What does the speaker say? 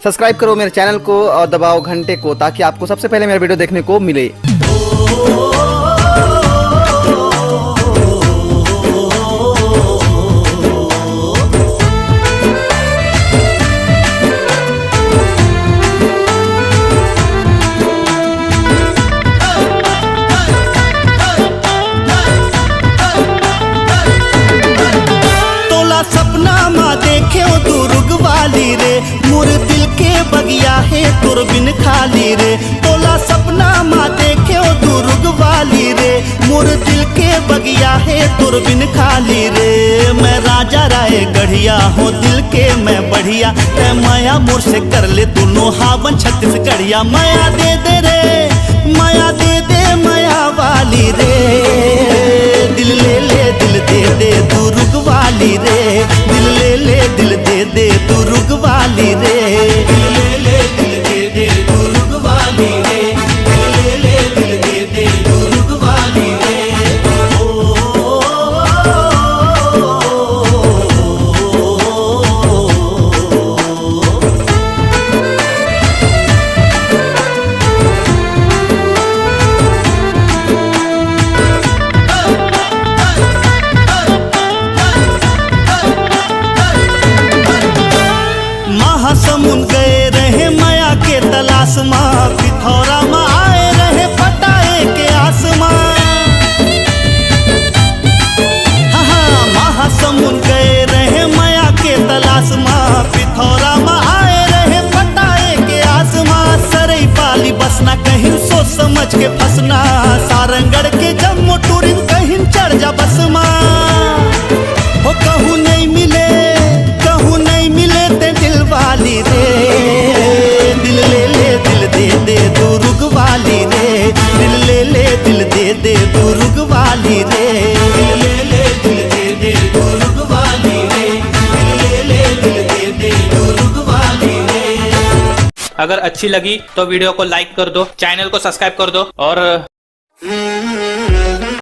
Subscribe करो मेरे channel को और दबाओ घंटे को ताकि आपको सबसे पहले मेरा वीडियो देखने को मिले। सपना मा देखे तू रुगवाली रे, मोर दिल के बगिया है तोर बिन खाली रे। तोला सपना मा देखे तू रुगवाली रे, मोर दिल के बगिया है तोर बिन खाली रे। मैं राजा राय गढ़िया हूँ दिल के मैं बढ़िया, तै माया मोर से कर ले दोनों हावन छत्तीसगढ़िया। माया दे दे रे, माया दे दे माया वाली रे, दिल ले ले दिल दे दे तू रुगवाली रे, दिल ले ले दिल दे दे तू रुगवाली रे, दिल ले ले दिल दे दे तू रुगवाली रे, दिल ले ले दिल दे दे तू रुगवाली रे। महासमुंद गए रहे माया के तलाश माँ, पिथौरा माँ आए रहे पटाए के आसमां। हाँ महासमुंद गए रहे माया के तलाश माँ, पिथौरा माँ आए रहे पटाए के आसमां। सरई पाली बसना कहीं सोच समझ के फंसना, सारंगढ़ के जम्मू टूरिन कहीं चढ़ जा बस माँ। हो कहूँ नहीं मिले, कहूँ नहीं मिले ते दिल वाली रे, दिल ले ले दिल दे दे तू रुगवाली रे, दिल ले ले दिल दे दे तू रुगवाली रे, दिल ले ले दिल दे दे तू रुगवाली रे, दिल ले ले दिल दे दे तू रुगवाली रे। अगर अच्छी लगी तो वीडियो को लाइक कर दो, चैनल को सब्सक्राइब कर दो और